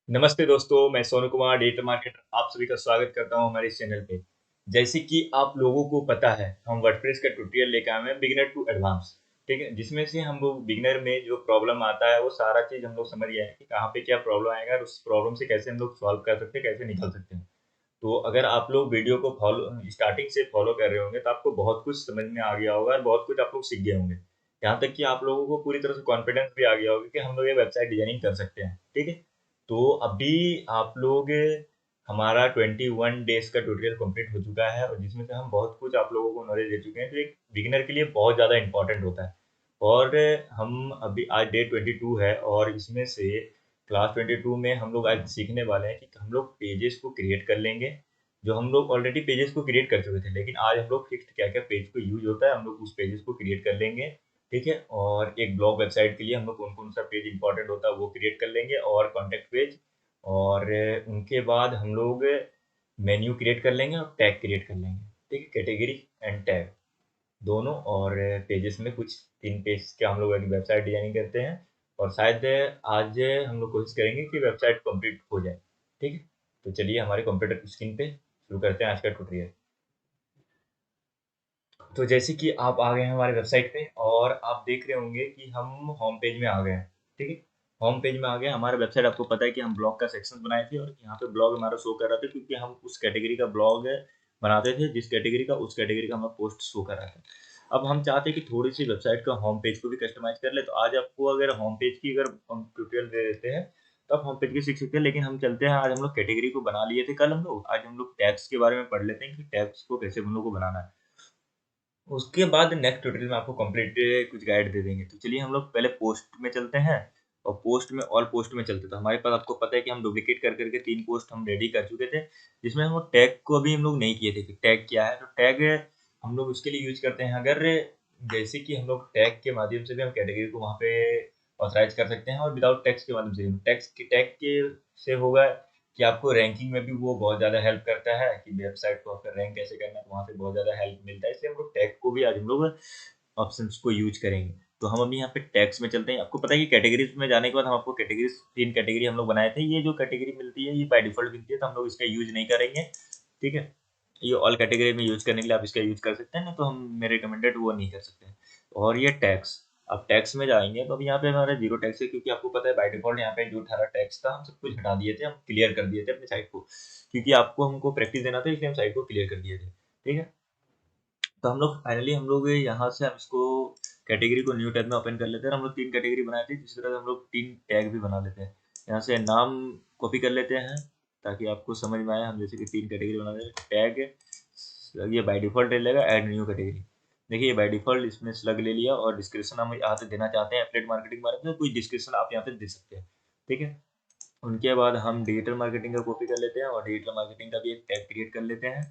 नमस्ते दोस्तों, मैं सोनू कुमार डिजिटल मार्केटर आप सभी का स्वागत करता हूं हमारे इस चैनल पे। जैसे कि आप लोगों को पता है, हम वर्डप्रेस का ट्यूटोरियल लेकर आए हैं बिगिनर टू एडवांस। ठीक है, जिसमें से हम लोग बिगिनर में जो प्रॉब्लम आता है वो सारा चीज हम लोग समझ गए हैं कि कहाँ पे क्या प्रॉब्लम आएगा और उस प्रॉब्लम से कैसे हम लोग सॉल्व कर सकते हैं, कैसे निकल सकते हैं। तो अगर आप लोग वीडियो को फॉलो स्टार्टिंग से फॉलो कर रहे होंगे तो आपको बहुत कुछ समझ में आ गया होगा और बहुत कुछ आप लोग सीख गए होंगे। यहाँ तक कि आप लोगों को पूरी तरह से कॉन्फिडेंस भी आ गया होगा कि हम लोग ये वेबसाइट डिजाइनिंग कर सकते हैं। ठीक है, तो अभी आप लोग हमारा 21 डेज का ट्यूटोरियल कंप्लीट हो चुका है और जिसमें से हम बहुत कुछ आप लोगों को नॉलेज दे चुके हैं, तो एक बिगिनर के लिए बहुत ज़्यादा इंपॉर्टेंट होता है। और हम अभी आज डे 22 है और इसमें से क्लास 22 में हम लोग आज सीखने वाले हैं कि हम लोग पेजेस को क्रिएट कर लेंगे। जो हम लोग ऑलरेडी पेजेस को क्रिएट कर चुके थे, लेकिन आज हम लोग फिक्स क्या क्या पेज को यूज होता है हम लोग उस पेजेस को क्रिएट कर लेंगे। ठीक है, और एक ब्लॉग वेबसाइट के लिए हम लोग कौन कौन सा पेज इंपॉर्टेंट होता है वो क्रिएट कर लेंगे और कॉन्टेक्ट पेज। और उनके बाद हम लोग मेन्यू क्रिएट कर लेंगे और टैग क्रिएट कर लेंगे। ठीक है, कैटेगरी एंड टैग दोनों। और पेजेस में कुछ 3 पेज के हम लोग एक वेबसाइट डिजाइनिंग करते हैं और शायद आज हम लोग कोशिश करेंगे कि वेबसाइट कंप्लीट हो जाए। ठीक है, तो चलिए हमारे कंप्यूटर स्क्रीन पे शुरू करते हैं आज का ट्यूटोरियल। तो जैसे कि आप आ गए हैं हमारे वेबसाइट पे और आप देख रहे होंगे कि हम होम पेज में आ गए हैं। ठीक है, होम पेज में आ गए हमारा वेबसाइट। आपको पता है कि हम ब्लॉग का सेक्शन बनाए थे और यहाँ पे ब्लॉग हमारा शो कर रहा था क्योंकि हम उस कैटेगरी का ब्लॉग बनाते थे, जिस कैटेगरी का उस कैटेगरी का हमारा पोस्ट शो कर रहा था। अब हम चाहते हैं कि थोड़ी सी वेबसाइट का होम पेज को भी कस्टमाइज कर ले, तो आज आपको अगर होम पेज की अगर हम ट्यूटोरियल दे देते हैं तो आप होम पेज की सीख सकते हैं। लेकिन हम चलते हैं, आज हम लोग कैटेगरी को बना लिए थे कल हम लोग, आज हम लोग टैग्स के बारे में पढ़ लेते हैं कि टैग्स को कैसे हम लोग को बनाना है। उसके बाद नेक्स्ट ट्यूटोरियल में आपको कंप्लीट कुछ गाइड दे देंगे। तो चलिए हम लोग पहले पोस्ट में चलते हैं और पोस्ट में ऑल पोस्ट में चलते। तो हमारे पास आपको पता है कि हम डुप्लीकेट कर करके 3 पोस्ट हम रेडी कर चुके थे, जिसमें हम टैग को अभी हम लोग नहीं किए थे कि टैग क्या है। तो टैग हम लोग उसके लिए यूज करते हैं, अगर जैसे कि हम लोग टैग के माध्यम से भी हम कैटेगरी को वहाँ पे ऑथराइज कर सकते हैं और विदाउट टैक्स के माध्यम से टैग के से होगा कि आपको रैंकिंग में भी वो बहुत ज़्यादा हेल्प करता है कि वेबसाइट को आपका रैंक कैसे करना है, तो वहाँ से बहुत ज़्यादा हेल्प मिलता है। इसलिए हम लोग टैग को भी आज हम लोग ऑप्शंस को यूज करेंगे। तो हम अभी यहाँ पे टैग्स में चलते हैं। आपको पता है कि कैटेगरीज में जाने के बाद हम आपको कैटेगरीज 3 कैटेगरी हम लोग बनाए थे। ये जो कैटेगरी मिलती है ये बाय डिफॉल्ट मिलती है, तो हम लोग इसका यूज नहीं करेंगे। ठीक है, ये ऑल कैटेगरी में यूज करने के लिए आप इसका यूज कर सकते हैं, ना तो हम मेरे रिकमेंडेड वो नहीं कर सकते हैं। और ये टैक्स, अब टैक्स में जाएंगे तो अब यहाँ पे हमारा जीरो टैक्स है क्योंकि आपको पता है बाय डिफॉल्ट यहाँ पे जो 18 टैक्स था हम सब कुछ हटा दिए थे, हम क्लियर कर दिए थे अपनी साइट को, क्योंकि आपको हमको प्रैक्टिस देना था इसलिए हम साइट को क्लियर कर दिए थे। ठीक है, तो हम लोग फाइनली हम लोग यहाँ से हम इसको कैटेगरी को न्यू टैग में ओपन कर लेते हैं। हम लोग 3 कैटेगरी बनाए थे, जिस तरह से हम लोग 3 टैग भी बना लेते हैं। यहाँ से नाम कॉपी कर लेते हैं ताकि आपको समझ में आए। हम जैसे कि 3 कैटेगरी बना देते हैं टैग, ये बाय डिफॉल्ट लेगा ऐड न्यू कैटेगरी। देखिए बाय डिफॉल्ट इसमें स्लग ले लिया और डिस्क्रिप्शन हम यहाँ से देना चाहते हैं एफिलिएट मार्केटिंग के बारे में, तो कुछ डिस्क्रिप्शन आप यहाँ पे दे सकते हैं। ठीक है, उनके बाद हम डिजिटल मार्केटिंग का कॉपी कर लेते हैं और डिजिटल मार्केटिंग का भी एक टैग क्रिएट कर लेते हैं।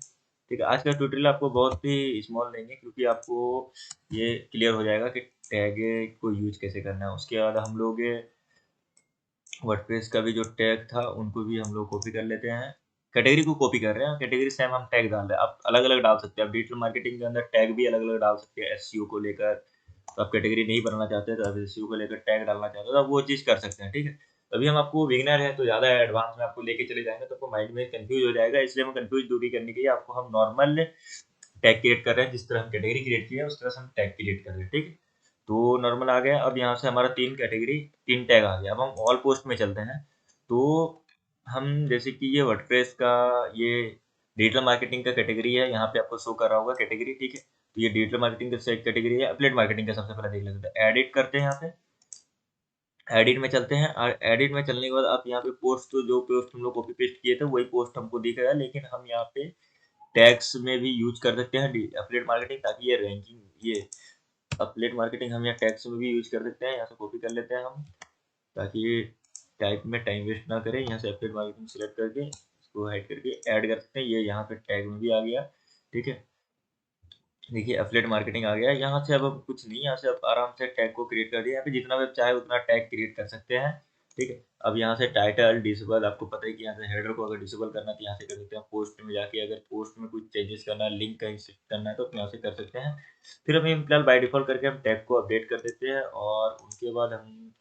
ठीक है, आज का ट्यूटोरियल आपको बहुत ही स्मॉल लेंगे क्योंकि आपको ये क्लियर हो जाएगा कि टैग को यूज कैसे करना है। उसके बाद हम लोग वर्डप्रेस का भी जो टैग था उनको भी हम लोग कॉपी कर लेते हैं। कैटेगरी को कॉपी कर रहे हैं, कैटेगरी सेम हम टैग डाल रहे हैं। आप अलग अलग डाल सकते हैं, आप डिजिटल मार्केटिंग के अंदर टैग भी अलग अलग डाल सकते हैं एसईओ को लेकर। तो आप कैटेगरी नहीं बनाना चाहते तो आप एसईओ को लेकर टैग डालना चाहते हो तो आप वो चीज़ कर सकते हैं। ठीक है, अभी हम आपको बिगिनर है तो ज़्यादा एडवांस में आपको लेके चले जाएंगे तो आपको माइंड में कंफ्यूज हो जाएगा, इसलिए हम कंफ्यूज दूरी करने के लिए आपको हम नॉर्मल टैग क्रिएट कर रहे हैं। जिस तरह हम कैटेगरी क्रिएट किया है उस तरह से हम टैग क्रिएट कर रहे हैं। ठीक है, तो नॉर्मल आ गया। अब यहाँ से हमारा 3 कैटेगरी 3 टैग आ गया। अब हम ऑल पोस्ट में चलते हैं। तो हम जैसे कि ये वर्डप्रेस का ये डिजिटल मार्केटिंग का कैटेगरी है, यहाँ पे आपको शो कर रहा होगा कैटेगरी। ठीक है, तो ये डिजिटल मार्केटिंग का सेट कैटेगरी है। एफिलिएट मार्केटिंग का सबसे पहले देख लेते हैं, एडिट करते हैं। यहाँ पे एडिट में चलते हैं और एडिट में चलने के बाद आप यहाँ पे पोस्ट, तो जो पोस्ट हम लोग कॉपी पेस्ट किए थे वही पोस्ट हमको दिख रहा है, लेकिन हम यहाँ पे टैग्स में भी यूज कर सकते हैं एफिलिएट मार्केटिंग, ताकि ये रैंकिंग, ये एफिलिएट मार्केटिंग हम यहाँ टैग्स में भी यूज कर सकते हैं। यहाँ से कॉपी कर लेते हैं हम ताकि टाइप में टाइम वेस्ट ना करें। यहाँ से एफिलिएट मार्केटिंग सेलेक्ट करके इसको हाइड करके ऐड कर सकते हैं, ये यहाँ पे टैग में भी आ गया। ठीक है, देखिए एफिलिएट मार्केटिंग आ गया। यहाँ से अब कुछ नहीं, यहाँ से अब आराम से टैग को क्रिएट कर दिया। यहाँ पे जितना भी चाहे उतना टैग क्रिएट कर सकते हैं। ठीक है, अब यहाँ से टाइटल डिसेबल, आपको पता है कि यहाँ से हेडर को अगर डिसेबल करना है तो यहाँ से कर सकते हैं। पोस्ट में जाके अगर पोस्ट में कुछ चेंजेस करना है, लिंक का इंसर्ट करना है तो यहाँ से कर सकते हैं। फिर हम फिलहाल बाय डिफॉल्ट करके हम टैग को अपडेट कर देते हैं और उनके बाद हम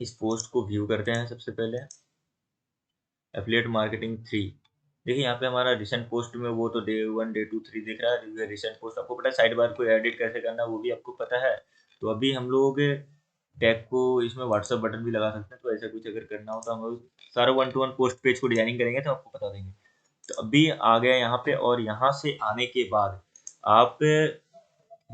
इस पोस्ट को व्यू करते हैं सबसे पहले। एफिलिएट मार्केटिंग 3, देखिए यहाँ पे हमारा रिसेंट पोस्ट में वो तो डे 1 डे 2 3 दिख रहा है। रिसेंट पोस्ट आपको पता है, साइड बार को एडिट कैसे करना है वो भी आपको पता है। तो अभी हम लोग टैग को इसमें व्हाट्सएप बटन भी लगा सकते हैं, तो ऐसा कुछ अगर करना हो तो हम लोग सारा 1 to 1 पोस्ट पेज को डिजाइनिंग करेंगे तो आपको बता देंगे। तो अभी आ गया यहाँ पे, और यहाँ से आने के बाद आप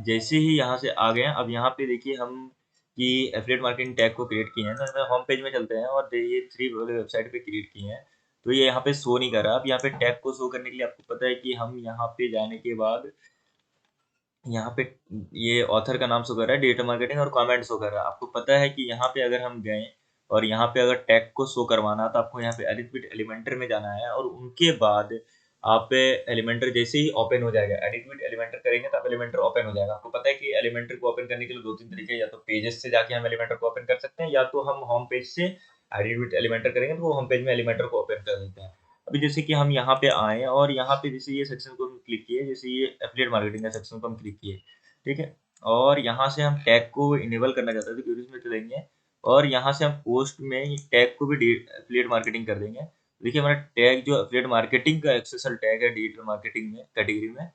जैसे ही यहाँ से आ गए, अब यहाँ पे देखिए हम कि एफिलिएट मार्केटिंग टैग को क्रिएट किए हैं, तो होम पेज में चलते हैं और ये 3 वाले वेबसाइट पे क्रिएट किए हैं। तो ये यहाँ पे शो नहीं कर रहा। अब यहाँ पे टैग को शो करने के लिए आपको पता है कि हम यहाँ पे जाने के बाद यहाँ पे ये ऑथर का नाम शो कर रहा है, डिजिटल मार्केटिंग, और कमेंट शो कर रहा है। आपको पता है कि यहाँ पे अगर हम गए और यहाँ पे अगर टैग को शो करवाना तो आपको यहाँ पे एडिट एलिमेंटर में जाना है, और उनके बाद आप एलिमेंटर जैसे ही ओपन हो जाएगा, एडिट विद एलिमेंटर करेंगे तो आप एलिमेंटर ओपन हो जाएगा। आपको पता है कि एलिमेंटर को ओपन करने के लिए 2-3 तरीके, या तो पेजेस से जाके हम एलिमेंटर को ओपन कर सकते हैं, या तो हम होम पेज से एडिट विद एलिमेंटर करेंगे तो वो होम पेज में एलिमेंटर को ओपन कर देते हैं। अभी जैसे कि हम यहाँ पे आए और यहाँ पे जैसे ये सेक्शन को हम क्लिक किए, जैसे ये एफिलिएट मार्केटिंग का सेक्शन को हम क्लिक किए, ठीक है, और यहाँ से हम टैग को इनेबल करना चाहते हैं तो क्वेरीज में चलेंगे, और यहाँ से हम पोस्ट में टैग को भी एफिलिएट मार्केटिंग कर देंगे। देखिए हमारा टैग जो एफिलिएट मार्केटिंग का एक्सेसल टैग है डिजिटल मार्केटिंग में कैटेगरी में,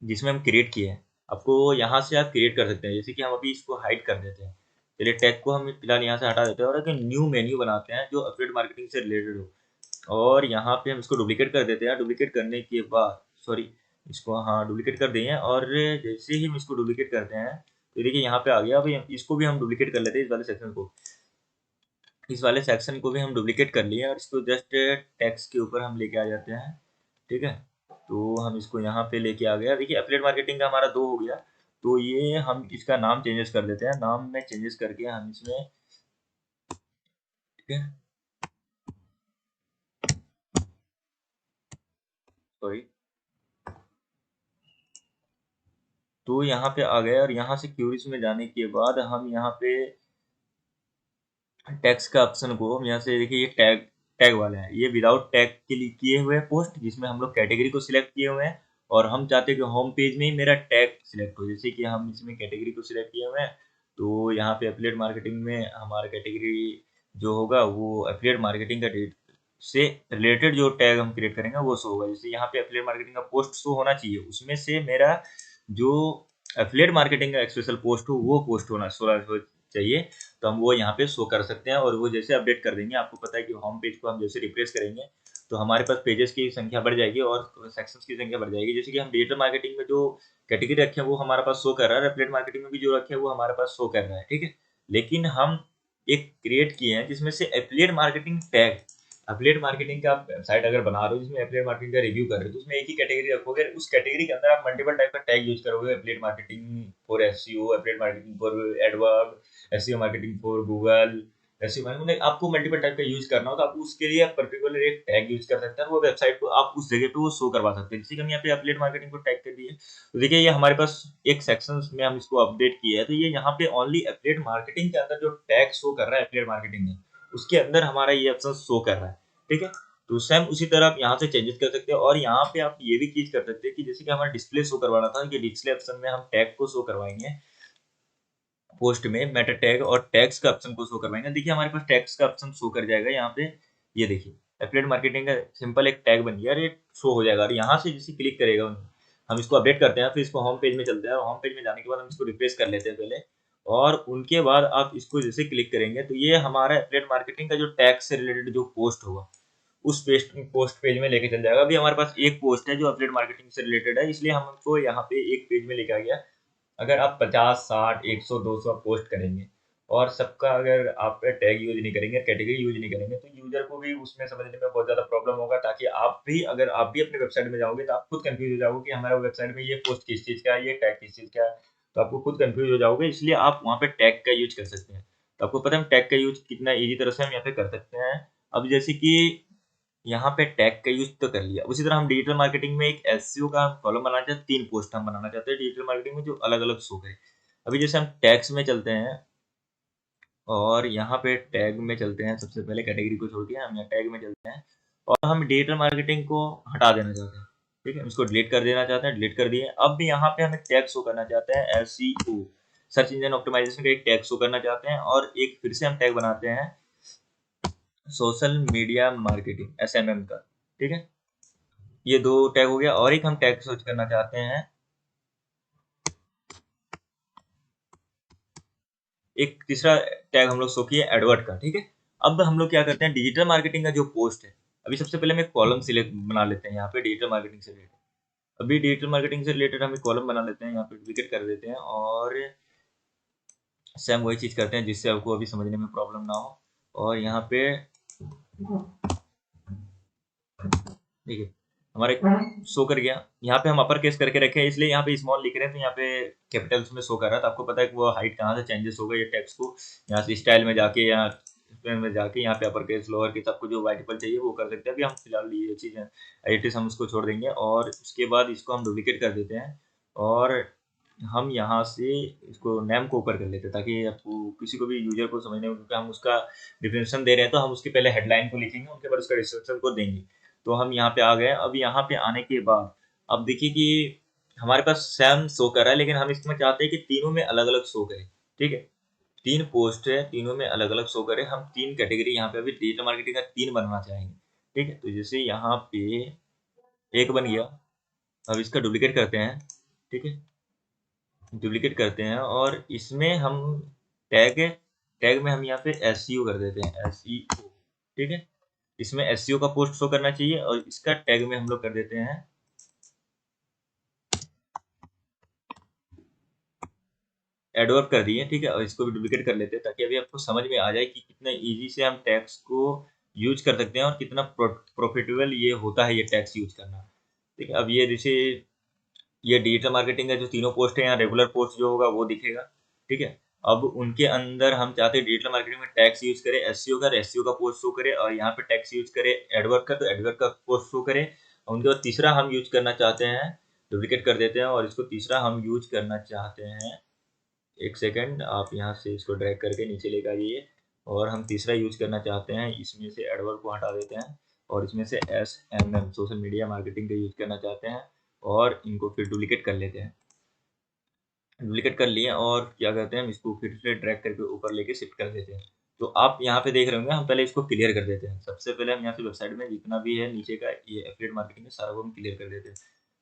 जिसमें हम क्रिएट किए हैं, आपको यहाँ से आप क्रिएट कर सकते हैं। जैसे कि हम अभी इसको हाइड कर देते हैं, चलिए टैग को हम फिलहाल यहाँ से हटा देते हैं और एक न्यू मेन्यू बनाते हैं जो एफिलिएट मार्केटिंग से रिलेटेड हो, और यहाँ पे हम इसको डुप्लीकेट कर देते हैं। डुप्लीकेट करने के बाद सॉरी, इसको हाँ डुप्लीकेट कर दिए हैं, और जैसे ही हम इसको डुप्लीकेट करते हैं तो देखिए यहाँ पे आ गया। अभी इसको भी हम डुप्लीकेट कर लेते हैं, इस वाले सेक्शन को, इस वाले सेक्शन को भी हम डुप्लीकेट कर लिए और इसको जस्ट टेक्स्ट के ऊपर हम लेके आ जाते हैं, ठीक है। तो हम इसको यहाँ पे लेके आ गया। देखिए एफिलिएट मार्केटिंग का हमारा 2 हो गया, तो ये हम इसका नाम चेंजेस कर देते हैं। नाम में चेंजेस करके हम इसमें, ठीक है, सॉरी, तो यहाँ पे आ गए और यहाँ से क्यूरीज में जाने के बाद हम यहाँ पे टैग्स का ऑप्शन को हम यहाँ से देखिए, ये टैग टैग वाला है, ये विदाउट टैग के लिए किए हुए पोस्ट, जिसमें हम लोग कैटेगरी को सिलेक्ट किए हुए हैं, और हम चाहते हैं कि होम पेज में ही मेरा टैग सिलेक्ट हो। जैसे कि हम इसमें कैटेगरी को सिलेक्ट किए हुए हैं, तो यहाँ पे एफिलिएट मार्केटिंग में हमारा कैटेगरी जो होगा वो एफिलिएट मार्केटिंग का से रिलेटेड जो टैग हम क्रिएट करेंगे वो शो होगा। जैसे यहाँ पे एफिलिएट मार्केटिंग का पोस्ट शो होना चाहिए, उसमें से मेरा जो एफिलिएट मार्केटिंग का स्पेशल पोस्ट हो वो पोस्ट होना चाहिए, तो हम वो यहाँ पे शो कर सकते हैं। और वो जैसे अपडेट कर देंगे, आपको पता है कि होम पेज को हम जैसे रिफ्रेश करेंगे तो हमारे पास पेजेस की संख्या बढ़ जाएगी और सेक्शंस की संख्या बढ़ जाएगी। जैसे कि हम डिजिटल मार्केटिंग में जो कैटेगरी रखे हैं वो हमारे पास शो कर रहा है, एफिलिएट मार्केटिंग में भी जो रखे हैं वो हमारे पास शो कर रहा है, ठीक है। लेकिन हम एक क्रिएट किए हैं जिसमें से affiliate marketing tag, affiliate marketing का वेबसाइट अगर बना रहे हो जिसमें एफिलिएट मार्केटिंग का रिव्यू कर रहे हो, तो उसमें एक ही कैटेगरी रखोगे, उस कैटेगरी के अंदर आप मल्टीपल टाइप का टैग यूज करोगे। Affiliate marketing for SEO, affiliate marketing for adverb, SEO marketing for Google, ऐसे मतलब आपको मल्टीपल टाइप का यूज करना हो तो आप उसके लिए पर्टिकुलर एक टैग यूज कर सकते हैं, वो वेबसाइट को आप उस जगह पे वो शो करवा सकते हैं। जैसे कि हम यहाँ पे एफिलिएट मार्केटिंग को टैग कर दिए, तो देखिए ये हमारे पास एक सेक्शन में हम इसको अपडेट किया है, तो ये यहाँ पे ओनली एफिलिएट मार्केटिंग के अंदर जो टैग शो कर रहा है एफिलिएट मार्केटिंग में, उसके अंदर हमारा ये ऑप्शन शो कर रहा है, ठीक है। तो सेम उसी तरह आप यहाँ से चेंजेस कर सकते हैं, और यहाँ पे आप ये भी चीज कर सकते हैं कि जैसे कि हमारा डिस्प्ले शो करवाना था, कि डिस्प्ले ऑप्शन में हम टैग को शो करवाएंगे पोस्ट में, मेटा टैग और टैग्स का ऑप्शन को शो करवाएंगे। देखिए हमारे पास टैग्स का ऑप्शन शो कर जाएगा यहाँ पे, ये देखिए एफिलिएट मार्केटिंग का सिंपल एक टैग बन गया और ये शो हो जाएगा। और यहाँ से जैसे क्लिक करेगा, हम इसको अपडेट करते हैं, फिर इसको होम पेज में चलते हैं, होम पेज में जाने के बाद हम इसको रिफ्रेश कर लेते हैं पहले, और उनके बाद आप इसको जैसे क्लिक करेंगे तो ये हमारा एफिलिएट मार्केटिंग का जो टैग से रिलेटेड जो पोस्ट होगा उस पोस्ट पेज में लेके चल जाएगा। अभी हमारे पास एक पोस्ट है जो एफिलिएट मार्केटिंग से रिलेटेड है, इसलिए हम उसको यहाँ पे एक पेज में लेके आ गया। अगर आप 50, 60, 100, 200 पोस्ट करेंगे और सबका अगर आप टैग यूज नहीं करेंगे, कैटेगरी यूज नहीं करेंगे, तो यूजर को भी उसमें समझने में बहुत ज़्यादा प्रॉब्लम होगा। ताकि आप भी, अगर आप भी अपने वेबसाइट में जाओगे तो आप खुद कंफ्यूज हो जाओगे कि हमारा वेबसाइट में ये पोस्ट किस चीज़ का है, ये टैग किस चीज़ का है, तो आपको खुद कंफ्यूज हो जाओगे। इसलिए आप वहाँ पे टैग का यूज कर सकते हैं। तो आपको पता है हम टैग का यूज कितना ईजी तरह से हम यहाँ पे कर सकते हैं। अब जैसे कि यहाँ पे टैग का यूज तो कर लिया, उसी तरह हम डिजिटल मार्केटिंग में एक एसईओ का कॉलम बनाना चाहते हैं, 3 पोस्ट हम बनाना चाहते हैं डिजिटल मार्केटिंग में जो अलग अलग शो करे। अभी जैसे हम टैग्स में चलते हैं और यहाँ पे टैग में चलते हैं, सबसे पहले कैटेगरी को छोड़ के हम यहाँ टैग में चलते हैं, और हम डिजिटल मार्केटिंग को हटा देना चाहते हैं, ठीक है, हम इसको डिलीट कर देना चाहते हैं, डिलीट कर दिए। अब भी यहाँ पे हम एक टैग शो करना चाहते हैं एसईओ, सर्च इंजन ऑप्टिमाइजेशन का एक टैग शो करना चाहते हैं, और एक फिर से हम टैग बनाते हैं सोशल मीडिया मार्केटिंग SMM का। ठीक है, ये 2 टैग हो गया, और एक हम टैग सर्च करना चाहते हैं, एक तीसरा टैग हम लोग शो किए एडवर्ट का। ठीक है, अब हम लोग क्या करते हैं, डिजिटल मार्केटिंग का जो पोस्ट है, अभी सबसे पहले हम एक कॉलम सिलेक्ट बना लेते हैं यहाँ पे डिजिटल मार्केटिंग से रिलेटेड। अभी डिजिटल मार्केटिंग से रिलेटेड हम एक कॉलम बना लेते हैं, यहाँ पे डुप्लीकेट कर देते हैं, और सेम वही चीज करते हैं जिससे आपको अभी समझने में प्रॉब्लम ना हो। और यहाँ पे ठीक है, हमारे शो कर गया। यहाँ पे हम अपर केस करके रखे हैं, इसलिए यहाँ पे स्मॉल लिख रहे हैं, तो यहाँ पे कैपिटल्स में शो कर रहा है। तो आपको पता है कि वो हाइट कहाँ से चेंजेस हो गई, ये टेक्स्ट को यहाँ से स्टाइल में जाके, यहाँ में जाके यहाँ पे अपर केस लोअर केस आपको जो मल्टीपल चाहिए वो कर सकते हैं। अभी हम फिलहाल ये चीज़ एडिटिव हम उसको छोड़ देंगे, और उसके बाद इसको हम डुप्लीकेट कर देते हैं, और हम यहाँ से इसको नेम को ऊपर कर लेते हैं, ताकि आपको किसी को भी यूजर को समझने में, क्योंकि हम उसका डिफिनेशन दे रहे हैं तो हम उसके पहले हेडलाइन को लिखेंगे, उनके बाद उसका डिस्क्रिप्शन को देंगे। तो हम यहाँ पे आ गए। अब यहाँ पे आने के बाद अब देखिए कि हमारे पास सेम शो कर रहा है, लेकिन हम इसमें चाहते हैं कि तीनों में अलग अलग शो करे। ठीक है, 3 पोस्ट है, तीनों में अलग अलग शो करे। हम 3 कैटेगरी यहाँ पे अभी डिजिटल मार्केटिंग का 3 बनना चाहेंगे। ठीक है, तो जैसे यहाँ पे एक बन गया, अब इसका डुप्लीकेट करते हैं। ठीक है, डुप्लीकेट करते हैं, और इसमें हम टैग टैग में हम यहाँ पे SEO कर देते हैं, SEO। ठीक है, इसमें SEO का पोस्ट शो करना चाहिए, और इसका टैग में हम लोग कर देते हैं एडवर्ब कर दिए। ठीक है, और इसको भी डुप्लीकेट कर लेते हैं, ताकि अभी आपको समझ में आ जाए कि कितना इजी से हम टैग्स को यूज कर सकते हैं, और कितना प्रॉफिटेबल ये होता है ये टैग्स यूज करना। ठीक है, अब ये जैसे ये डिजिटल मार्केटिंग का जो तीनों पोस्ट है, यहाँ रेगुलर पोस्ट जो होगा वो दिखेगा। ठीक है, अब उनके अंदर हम चाहते हैं डिजिटल मार्केटिंग में टैक्स यूज करे, SEO का पोस्ट शो करे, और यहाँ पे टैक्स यूज करे एडवर्ड का, तो एडवर्ड का पोस्ट शो करे। और उनके बाद तीसरा हम यूज करना चाहते हैं, डुप्लीकेट कर देते हैं, और इसको तीसरा हम यूज करना चाहते हैं, एक सेकेंड आप यहाँ से इसको ड्रैग करके नीचे लेकर आइए, और हम तीसरा यूज करना चाहते हैं, इसमें से एडवर्ड को हटा देते हैं, और इसमें से SMM सोशल मीडिया मार्केटिंग का यूज करना चाहते हैं, और इनको फिर डुप्लीकेट कर लेते हैं। डुप्लीकेट कर लिए, और क्या करते हैं, हम इसको फिर से ड्रैग करके ऊपर लेके शिफ्ट कर देते हैं। तो आप यहाँ पे देख रहे होंगे, हम पहले इसको क्लियर कर देते हैं। सबसे पहले हम यहाँ से वेबसाइट में जितना भी है नीचे का ये एफिलिएट मार्केटिंग है, सारा को हम क्लियर कर देते हैं।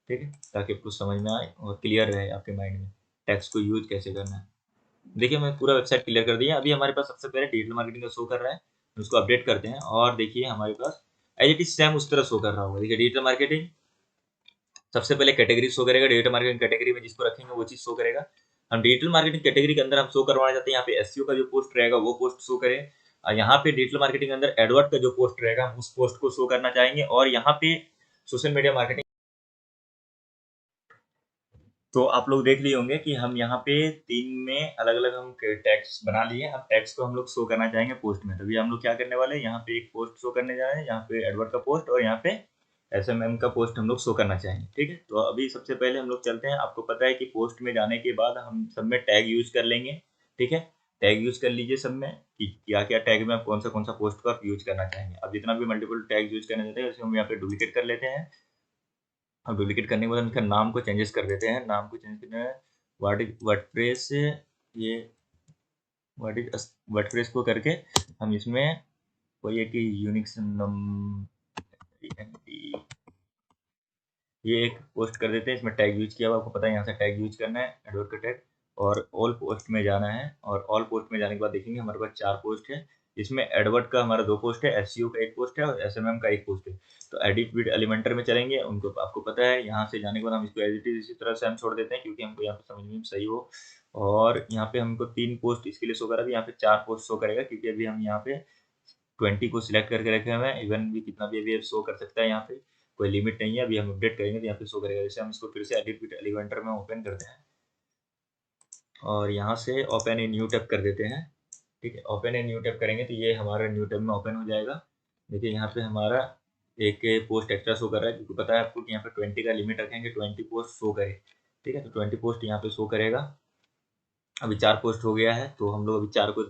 ठीक है, ताकि आपको समझ में आए और क्लियर रहे आपके माइंड में टैक्स को यूज कैसे करना है। देखिए, मैं पूरा वेबसाइट क्लियर कर दिया। अभी हमारे पास सबसे पहले डिजिटल मार्केटिंग का शो कर रहा है, उसको अपडेट करते हैं, और देखिए हमारे पास एज इट इज सेम उस तरह शो कर रहा होगा। देखिए, डिजिटल मार्केटिंग सबसे पहले कैटेगरी शो करेगा, डिजिटल मार्केटिंग कैटेगरी में जिसको रखेंगे वो चीज शो करेगा। हम डिजिटल मार्केटिंग कैटेगरी के अंदर हम शो करवाना चाहते हैं, यहाँ पे SEO का जो पोस्ट रहेगा वो पोस्ट शो करे, और यहाँ पे डिजिटल मार्केटिंग के अंदर एडवर्ड का जो पोस्ट रहेगा हम उस पोस्ट को शो करना चाहेंगे, और यहाँ पे सोशल मीडिया मार्केटिंग। तो आप लोग देख लिए होंगे कि हम यहाँ पे 3 में अलग अलग हम टैग्स बना लिए। अब टैग्स को हम लोग शो करना चाहेंगे पोस्ट में, तो अभी हम लोग क्या करने वाले हैं, यहाँ पे एक पोस्ट शो करने जा रहे हैं, यहाँ पे एडवर्ड का पोस्ट, और यहाँ पे SMM का पोस्ट हम लोग शो करना चाहेंगे। ठीक है, तो अभी सबसे पहले हम लोग चलते हैं। आपको पता है कि पोस्ट में जाने के बाद हम सब में टैग यूज कर लेंगे। ठीक है, टैग यूज कर लीजिए सब में कि क्या क्या टैग में आप कौन सा पोस्ट को आप यूज करना चाहेंगे। अब जितना भी मल्टीपल टैग यूज करना चाहते हैं उसे हम यहाँ पे डुप्लीकेट कर लेते हैं। अब डुप्लीकेट करने के बाद हम इसका नाम को चेंजेस कर देते हैं। नाम को चेंज करना है, वर्डप्रेस, ये वर्डप्रेस को करके हम इसमें कोई एक यूनिक ये एक पोस्ट कर देते हैं। इसमें टैग यूज किया हुआ, आपको पता है यहाँ से टैग यूज करना है, एडवर्ड का टैग, और ऑल पोस्ट में जाना है। और ऑल पोस्ट में जाने के बाद देखेंगे हमारे पास 4 पोस्ट है। इसमें एडवर्ड का हमारा 2 पोस्ट है, SEO का 1 पोस्ट है, और SMM का 1 पोस्ट है। तो एडिट विद एलिमेंटर में चलेंगे, उनको आपको पता है। यहाँ से जाने के बाद हम इसको एज इट इज इसी तरह से हम छोड़ देते हैं, क्योंकि हमको यहाँ पे समझने में सही हो। और यहाँ पे हमको 3 पोस्ट इसके लिए शो करा, यहाँ पे 4 पोस्ट शो करेगा, क्योंकि अभी हम यहाँ पे 20 को सिलेक्ट करके रखे हुए हैं। इवन भी कितना भी अभी शो कर सकता है, यहाँ पे कोई लिमिट नहीं है। अभी हम अपडेट करेंगे तो यहाँ पे शो करेगा। जैसे हम इसको फिर से एडिट विद एलिमेंटर में ओपन करते हैं, और यहाँ से ओपन ए न्यू टैब कर देते हैं। ठीक है, ओपन ए न्यू टैब करेंगे तो ये हमारा न्यू टैब में ओपन हो जाएगा। देखिए, यहाँ पे हमारा एक पोस्ट एक्स्ट्रा शो कर रहा है, क्योंकि पता है आपको कि यहाँ पे 20 का लिमिट रखेंगे, 20 पोस्ट शो करे। ठीक है, तो 20 पोस्ट यहाँ पे शो करेगा। अभी 4 पोस्ट हो गया है, तो हम लोग अभी 4 को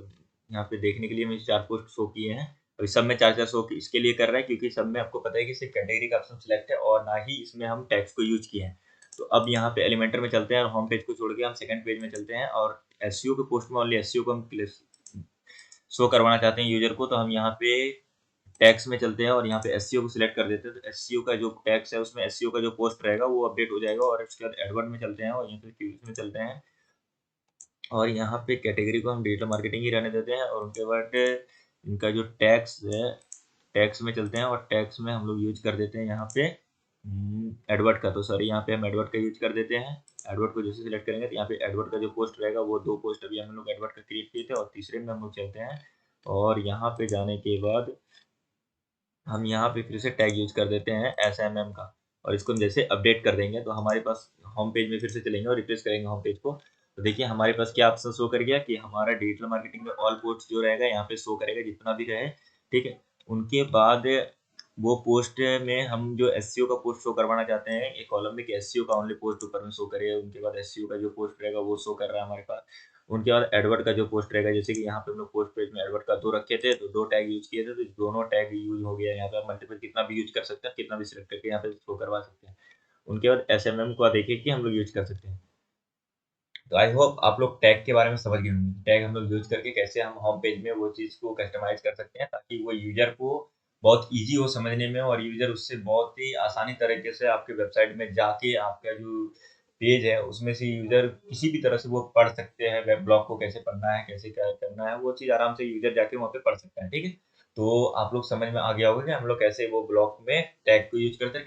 यहाँ पे देखने के लिए हम 4 पोस्ट शो किए हैं। अभी सब में 4 शो इसके लिए कर रहा है, क्योंकि सब में आपको पता है कि सिर्फ कैटेगरी का ऑप्शन सिलेक्ट है, और ना ही इसमें हम टैक्स को यूज किए हैं। तो अब यहाँ पे एलिमेंटर में चलते हैं और होम पेज को छोड़ के हम सेकंड पेज में चलते हैं और एसईओ के पोस्ट में ओनली एसईओ को हम शो करवाना चाहते हैं यूजर को, तो हम यहाँ पे टैग्स में चलते हैं और यहाँ पे एसईओ को सिलेक्ट कर देते हैं। तो एसईओ का जो टैग्स है उसमें एसईओ का जो पोस्ट रहेगा वो अपडेट हो जाएगा। और उसके बाद एडवर्ड में चलते हैं और यहाँ पे क्यूज में चलते हैं और यहाँ पे कैटेगरी को हम डिजिटल मार्केटिंग ही रहने देते हैं। और उनके बाद इनका जो टैक्स है, टैक्स में चलते हैं और टैक्स में हम लोग यूज कर देते हैं यहाँ पे एडवर्ड का। तो सॉरी, यहाँ पे हम एडवर्ड का यूज कर देते हैं। एडवर्ड को जैसे सिलेक्ट करेंगे तो यहाँ पे एडवर्ड का जो पोस्ट रहेगा वो 2 पोस्ट अभी हम लोग एडवर्ड का क्रिएट किए थे और तीसरे में हम लोग चलते हैं। और यहाँ पे जाने के बाद हम यहाँ पे फिर से टैग यूज कर देते हैं SMM का और इसको हम जैसे अपडेट कर देंगे तो हमारे पास होम पेज में फिर से चलेंगे और रिफ्रेश करेंगे होम पेज को। तो देखिए हमारे पास क्या ऑप्शन शो कर गया कि हमारा डिजिटल मार्केटिंग में ऑल पोस्ट जो रहेगा यहाँ पे शो करेगा जितना भी रहे, ठीक है। उनके बाद वो पोस्ट में हम जो एसईओ का पोस्ट शो करवाना चाहते हैं एक कॉलम में कि एसईओ का ओनली पोस्ट ऊपर में शो करे। उनके बाद एसईओ का जो पोस्ट रहेगा वो शो कर रहा है हमारे पास। उनके बाद एडवर्ड का जो पोस्ट रहेगा, जैसे कि यहाँ पे हम लोग पोस्ट पेज में एडवर्ड का 2 रखे थे तो 2 टैग यूज किए थे तो दोनों टैग यूज हो गया। यहाँ पे आप मल्टीपल कितना भी यूज कर सकते हैं, कितना भी सिलेक्ट करके यहाँ पे शो करवा सकते हैं। उनके बाद SMM को देखिए कि हम लोग यूज कर सकते हैं। तो आई होप आप लोग टैग के बारे में समझ गए होंगे, टैग हम लोग यूज करके कैसे हम होम पेज में वो चीज़ को कस्टमाइज कर सकते हैं ताकि वो यूजर को बहुत इजी हो समझने में और यूजर उससे बहुत ही आसानी तरीके से आपके वेबसाइट में जाके आपका जो पेज है उसमें से यूजर किसी भी तरह से वो पढ़ सकते हैं। वेब ब्लॉग को कैसे पढ़ना है, कैसे क्या करना है, वो चीज़ आराम से यूजर जाके वहाँ पे पढ़ सकता है, ठीक है। तो आप लोग समझ में आ गया होगा कि हम लोग कैसे वो ब्लॉग में टैग को यूज करते हैं।